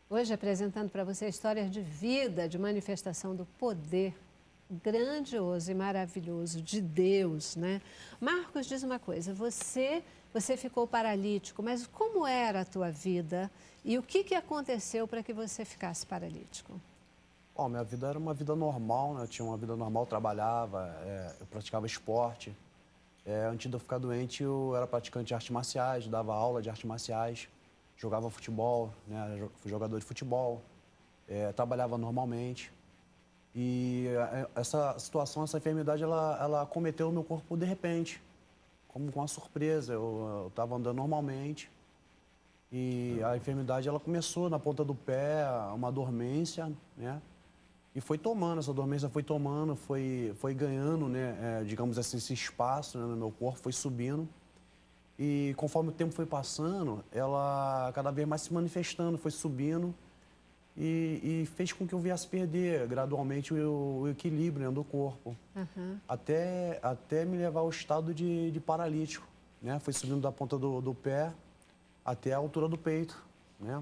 Hoje apresentando para você histórias de vida, de manifestação do poder grandioso e maravilhoso de Deus, né? Marcos, diz uma coisa, você ficou paralítico, mas como era a tua vida e o que aconteceu para que você ficasse paralítico? Bom, minha vida era uma vida normal, né? Eu tinha uma vida normal, trabalhava, eu praticava esporte. Antes de eu ficar doente, eu era praticante de artes marciais, dava aula de artes marciais, jogava futebol, né? Fui jogador de futebol, trabalhava normalmente. E essa situação, essa enfermidade, ela acometeu o meu corpo de repente, como com uma surpresa. Eu estava andando normalmente e a enfermidade ela começou na ponta do pé, uma dormência, né? E foi tomando, essa dormência foi tomando, foi ganhando, né, digamos assim, esse espaço, né, no meu corpo, foi subindo. E conforme o tempo foi passando, ela cada vez mais se manifestando, foi subindo e fez com que eu viesse perder gradualmente o equilíbrio, né, do corpo. Até me levar ao estado de paralítico, né? Foi subindo da ponta do pé até a altura do peito, né?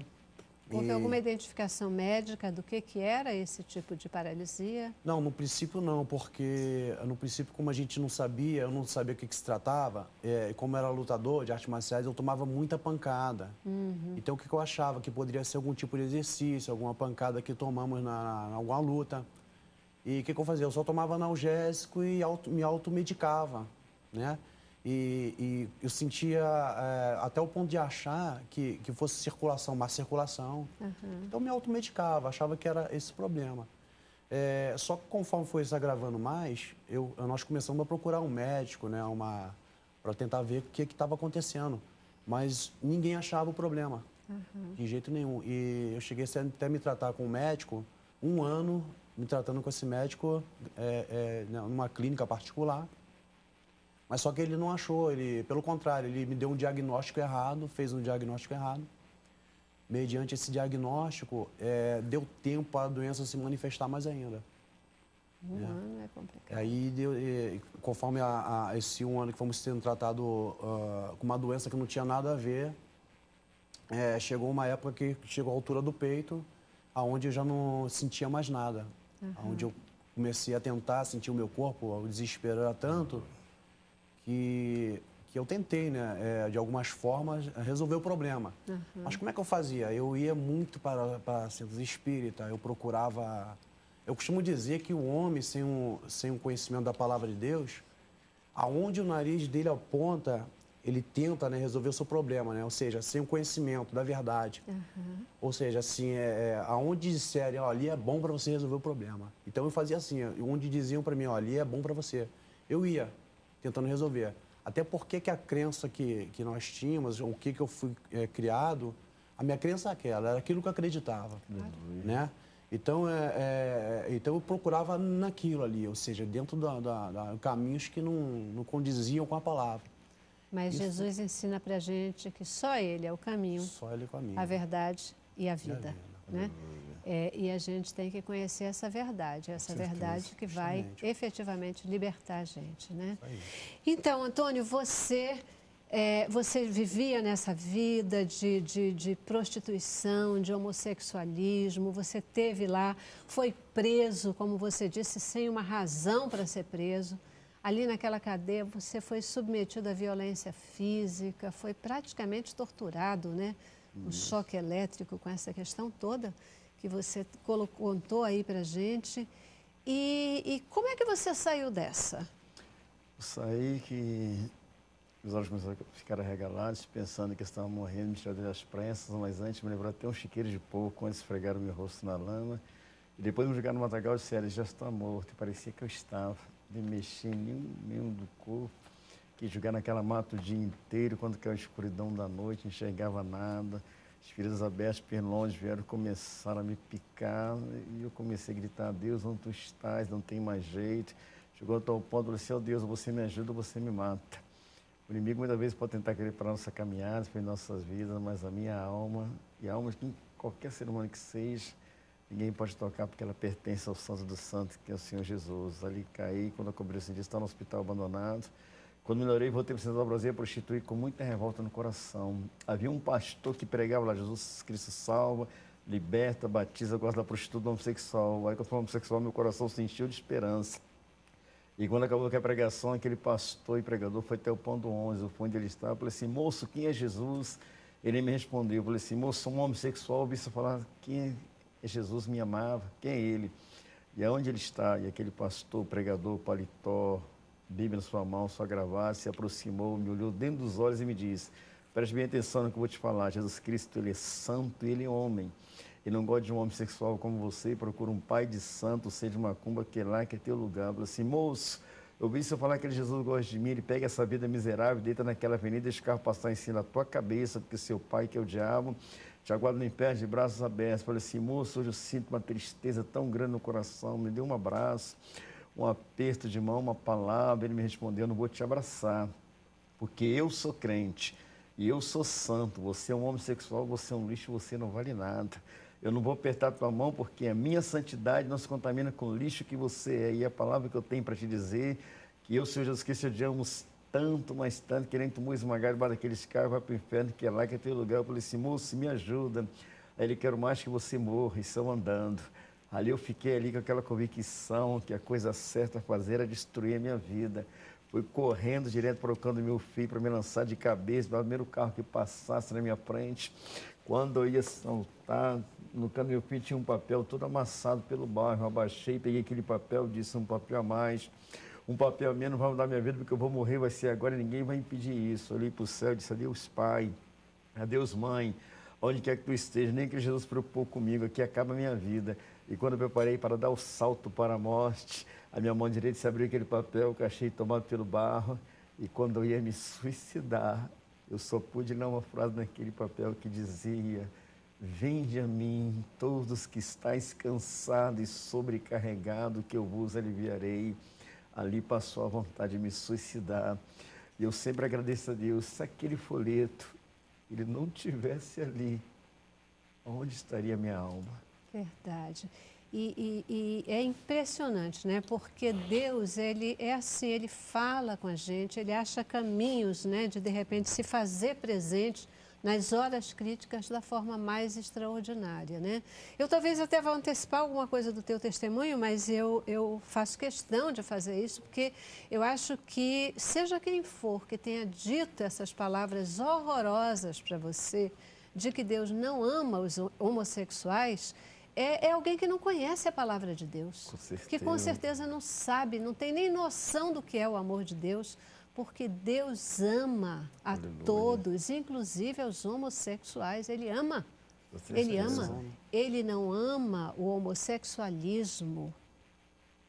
Houve alguma identificação médica do que era esse tipo de paralisia? Não, no princípio não, porque no princípio, como a gente não sabia, eu não sabia o que se tratava, como eu era lutador de artes marciais, eu tomava muita pancada. Então, o que eu achava? Que poderia ser algum tipo de exercício, alguma pancada que tomamos na alguma luta. E o que eu fazia? Eu só tomava analgésico e me automedicava, né? E eu sentia até o ponto de achar que fosse circulação, má circulação. Então, eu me automedicava, achava que era esse problema. Só que conforme foi se agravando mais, nós começamos a procurar um médico, né, para tentar ver o que estava acontecendo. Mas ninguém achava o problema, de jeito nenhum. E eu cheguei até me tratar com um médico, 1 ano me tratando com esse médico numa clínica particular. Mas só que ele não achou, pelo contrário, ele me deu um diagnóstico errado, fez um diagnóstico errado. Mediante esse diagnóstico, deu tempo para a doença se manifestar mais ainda. 1 ano é complicado. Aí, conforme esse 1 ano que fomos sendo tratados com uma doença que não tinha nada a ver, chegou uma época que chegou à altura do peito, aonde eu já não sentia mais nada. Onde eu comecei a tentar sentir o meu corpo, o desespero era tanto que eu tentei, né, de algumas formas, resolver o problema. Mas como é que eu fazia? Eu ia muito para centros espíritas, eu procurava... Eu costumo dizer que o homem, sem um conhecimento da palavra de Deus, aonde o nariz dele aponta, ele tenta, né, resolver o seu problema, né? Ou seja, sem o conhecimento da verdade. Ou seja, assim, aonde disserem, ó, ali é bom para você resolver o problema. Então eu fazia assim, onde diziam para mim, ó, ali é bom para você. Eu ia tentando resolver. Até porque que a crença que nós tínhamos, o que eu fui criado, a minha crença era aquilo que eu acreditava, né? Então, então eu procurava naquilo ali, ou seja, dentro de caminhos que não condiziam com a palavra. Mas Jesus ensina para a gente que só Ele é o caminho, Só Ele é o caminho. a verdade e a vida, vida. né? E a gente tem que conhecer essa verdade verdade que vai justamente. efetivamente libertar a gente, né? Isso aí. Então, Antônio, você vivia nessa vida de prostituição, de homossexualismo, você teve lá, foi preso, como você disse, sem uma razão para ser preso. Ali naquela cadeia você foi submetido à violência física, foi praticamente torturado, né? Um choque elétrico com essa questão toda que você contou aí pra gente. E como é que você saiu dessa? Eu saí que os olhos começaram a ficar arregalados, pensando que eu estava morrendo, me tiraram das prensas, mas antes me lembraram até um chiqueiro de porco, quando esfregaram meu rosto na lama. E depois me jogaram no matagal e disseram, já está morto. E parecia que eu estava, nem mexi em nenhum membro do corpo, que jogar naquela mata o dia inteiro, quando caiu a escuridão da noite, não enxergava nada. As feridas abertas pelo longe vieram, começaram a me picar, e eu comecei a gritar, Deus, onde tu estás? Não tem mais jeito. Chegou até o ponto, eu disse, oh Deus, você me ajuda ou você me mata. O inimigo muitas vezes pode tentar querer parar nossa caminhada, para nossas vidas, mas a minha alma, e a alma de qualquer ser humano que seja, ninguém pode tocar porque ela pertence ao Santo dos Santos, que é o Senhor Jesus. Ali caí, quando eu cobri esse dia, estava no hospital abandonado, Quando melhorei, voltei para o centro do Brasil, prostituí com muita revolta no coração. Havia um pastor que pregava lá, Jesus Cristo salva, liberta, batiza, gosta da prostituta do homossexual. Aí, quando eu fui homossexual, meu coração se encheu de esperança. E quando acabou a pregação, aquele pastor e pregador foi até o Pão do 11, o onde ele estava. Eu falei assim, moço, quem é Jesus? Ele me respondeu, eu falei assim, moço, sou um homossexual, ouvi você falar, quem é Jesus, me amava, quem é ele? E aonde ele está? E aquele pastor, pregador, paletó, Bíblia na sua mão, sua gravata, se aproximou, me olhou dentro dos olhos e me disse, preste bem atenção no que eu vou te falar, Jesus Cristo, ele é santo e ele é homem. Ele não gosta de um homossexual como você, procura um pai de santo, seja macumba, que é lá, que é teu lugar. Eu falei assim, moço, eu ouvi você falar que Jesus gosta de mim, ele pega essa vida miserável, deita naquela avenida, deixa o carro passar em cima da tua cabeça, porque seu pai, que é o diabo, te aguarda no inferno de braços abertos. Eu falei assim, moço, hoje eu sinto uma tristeza tão grande no coração, me dê um abraço, um aperto de mão, uma palavra. Ele me respondeu, eu não vou te abraçar, porque eu sou crente e eu sou santo, você é um homossexual, você é um lixo, você não vale nada. Eu não vou apertar tua mão porque a minha santidade não se contamina com o lixo que você é. E a palavra que eu tenho para te dizer, que eu, Senhor Jesus Cristo, eu te amo tanto, mas tanto, querendo que tu esmagar debaixo daqueles carros, vai para o inferno, que é lá que é teu lugar. Eu falei assim, moço, me ajuda. Aí ele, quero mais que você morra, e são andando. Ali eu fiquei ali com aquela convicção que a coisa certa a fazer era destruir a minha vida. Fui correndo direto procurando meu filho para me lançar de cabeça, no primeiro carro que passasse na minha frente. Quando eu ia saltar, no canto do meu filho tinha um papel todo amassado pelo bairro. Eu abaixei, peguei aquele papel, disse um papel a mais, um papel a menos, não vai mudar minha vida porque eu vou morrer, vai ser agora, ninguém vai impedir isso. Eu olhei para o céu e disse, adeus Pai, adeus Mãe, onde quer que tu esteja, nem que Jesus se preocupou comigo, aqui acaba a minha vida. E quando eu preparei para dar o salto para a morte, a minha mão direita se abriu aquele papel que eu achei tomado pelo barro, e quando eu ia me suicidar, eu só pude ler uma frase naquele papel que dizia, vinde a mim todos que estáis cansados e sobrecarregados, que eu vos aliviarei. Ali passou a vontade de me suicidar. E eu sempre agradeço a Deus, se aquele folheto, ele não tivesse ali, onde estaria a minha alma? Verdade. E é impressionante, né? Porque Deus, ele é assim, ele fala com a gente, ele acha caminhos, né? De repente, se fazer presente nas horas críticas da forma mais extraordinária, né? Eu talvez até vá antecipar alguma coisa do teu testemunho, mas eu faço questão de fazer isso, porque eu acho que, seja quem for que tenha dito essas palavras horrorosas para você, de que Deus não ama os homossexuais, é alguém que não conhece a palavra de Deus. Que com certeza não sabe, não tem nem noção do que é o amor de Deus, porque Deus ama a todos, inclusive aos homossexuais. Ele ama. Ele ama. Ele não ama o homossexualismo,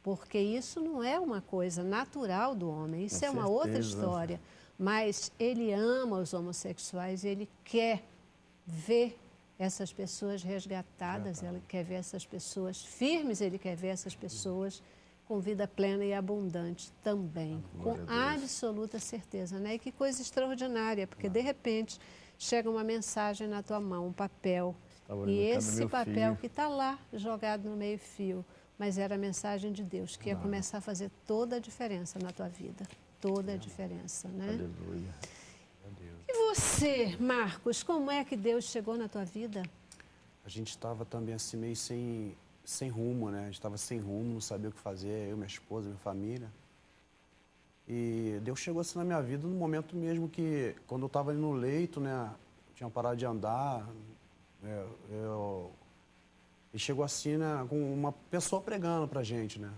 porque isso não é uma coisa natural do homem, isso é uma outra história. Mas ele ama os homossexuais, ele quer ver essas pessoas resgatadas, ele quer ver essas pessoas firmes, ele quer ver essas pessoas com vida plena e abundante também, com absoluta certeza, né? E que coisa extraordinária, porque de repente chega uma mensagem na tua mão, um papel, e esse papel que está lá jogado no meio-fio, mas era a mensagem de Deus, que ia começar a fazer toda a diferença na tua vida, toda a diferença, né? Aleluia. E você, Marcos, como é que Deus chegou na tua vida? A gente estava também assim meio sem rumo, né? A gente estava sem rumo, não sabia o que fazer, eu, minha esposa, minha família. E Deus chegou assim na minha vida no momento mesmo que, quando eu estava ali no leito, né? Tinha parado de andar, e chegou assim, né? Com uma pessoa pregando pra gente, né?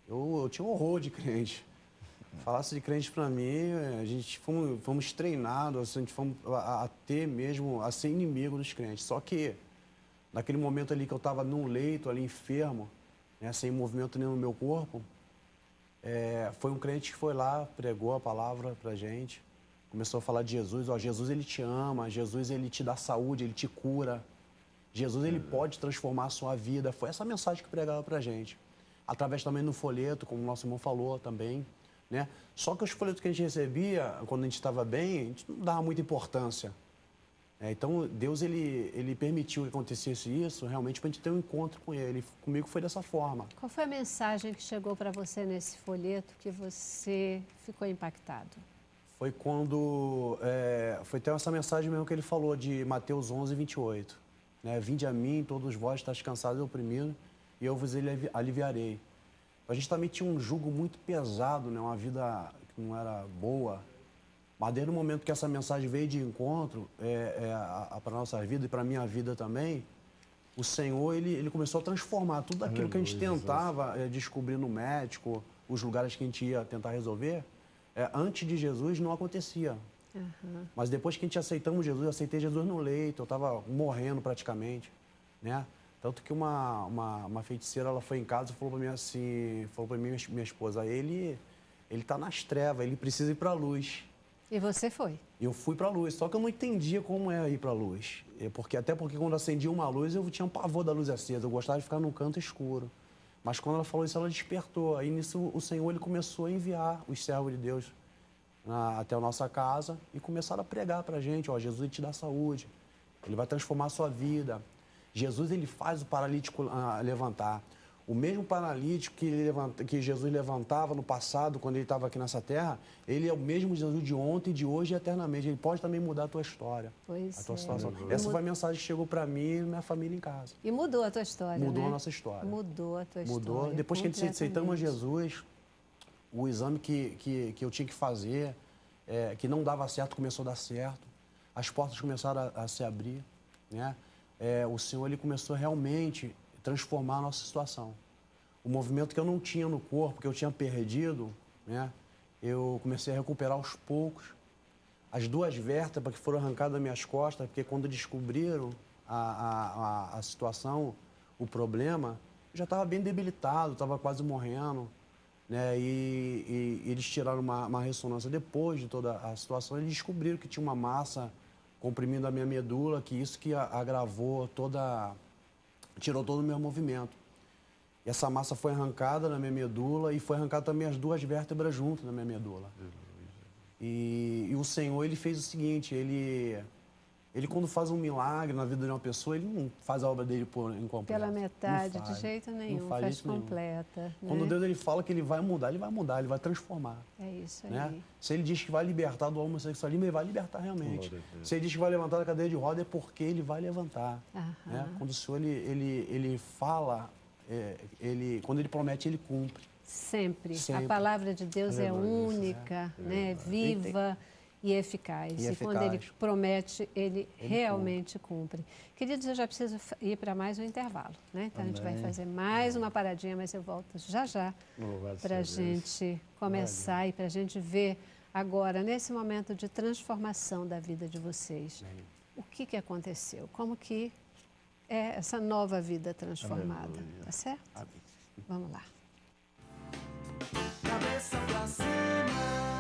Eu tinha um horror de crente. Falasse de crente para mim, a gente fomos treinados, assim, a gente fomos a ter mesmo, a ser inimigo dos crentes. Só que, naquele momento ali que eu estava num leito, ali enfermo, né, sem movimento nenhum no meu corpo, foi um crente que foi lá, pregou a palavra para a gente, começou a falar de Jesus. Ó, Jesus, ele te ama, Jesus, ele te dá saúde, ele te cura. Jesus, ele pode transformar a sua vida. Foi essa mensagem que pregava para a gente. Através também do folheto, como o nosso irmão falou também. Né? Só que os folhetos que a gente recebia, quando a gente estava bem, a gente não dava muita importância. Então, Deus ele permitiu que acontecesse isso realmente para a gente ter um encontro com Ele. Comigo foi dessa forma. Qual foi a mensagem que chegou para você nesse folheto que você ficou impactado? Foi quando... foi até essa mensagem mesmo que ele falou, de Mateus 11, 28. Né? Vinde a mim, todos vós estáis cansados e oprimidos, e eu vos aliviarei. A gente também tinha um jugo muito pesado, né? Uma vida que não era boa. Mas desde o momento que essa mensagem veio de encontro para a nossa vida e para a minha vida também, o Senhor ele começou a transformar tudo aquilo que a gente tentava descobrir no médico, os lugares que a gente ia tentar resolver, antes de Jesus não acontecia. Uhum. Mas depois que a gente aceitamos Jesus, eu aceitei Jesus no leito, eu estava morrendo praticamente, né? Tanto que uma feiticeira, ela foi em casa e falou para mim assim, falou para mim, minha esposa, ele está nas trevas, ele precisa ir para a luz. E você foi? Eu fui para a luz, só que eu não entendia como é ir para a luz. Até porque quando acendia uma luz, eu tinha um pavor da luz acesa, eu gostava de ficar num canto escuro. Mas quando ela falou isso, ela despertou. Aí nisso o Senhor ele começou a enviar os servos de Deus até a nossa casa e começaram a pregar para a gente, ó, Jesus ele te dá saúde, ele vai transformar a sua vida. Jesus ele faz o paralítico levantar. O mesmo paralítico que Jesus levantava no passado, quando ele estava aqui nessa terra, ele é o mesmo Jesus de ontem, de hoje e eternamente. Ele pode também mudar a tua história, a tua situação. Essa foi a mensagem que chegou para mim e minha família em casa. E mudou a tua história, Mudou né? a nossa história. Mudou a tua Mudou. história. Depois que a gente aceitamos Jesus, o exame que eu tinha que fazer, que não dava certo, começou a dar certo. As portas começaram a se abrir, né? O Senhor ele começou realmente a transformar a nossa situação. O movimento que eu não tinha no corpo, que eu tinha perdido, né? Eu comecei a recuperar aos poucos. As 2 vértebras que foram arrancadas das minhas costas, porque quando descobriram a situação, o problema, eu já estava bem debilitado, estava quase morrendo, né? E eles tiraram uma ressonância depois de toda a situação, eles descobriram que tinha uma massa comprimindo a minha medula, que isso que agravou tirou todo o meu movimento. E essa massa foi arrancada na minha medula e foi arrancada também as 2 vértebras juntas na minha medula. E o Senhor, ele fez o seguinte, ele quando faz um milagre na vida de uma pessoa, ele não faz a obra dele por incompleto. Pela metade, de jeito nenhum, faz completa. Né? Quando Deus ele fala que ele vai mudar, ele vai transformar. É isso aí. Né? Se ele diz que vai libertar do homossexualismo, ele vai libertar realmente. Se ele diz que vai levantar da cadeira de roda, é porque ele vai levantar. Né? Quando o Senhor ele fala, quando ele promete, ele cumpre. Sempre. A palavra de Deus é única, né? Viva e eficaz. E quando ele promete, ele realmente cumpre. Queridos, eu já preciso ir para mais um intervalo, né? Então a gente vai fazer mais uma paradinha, mas eu volto já para a gente começar e para a gente ver agora, nesse momento de transformação da vida de vocês, o que aconteceu, como que é essa nova vida transformada, tá certo? Vamos lá. Cabeça pra cima.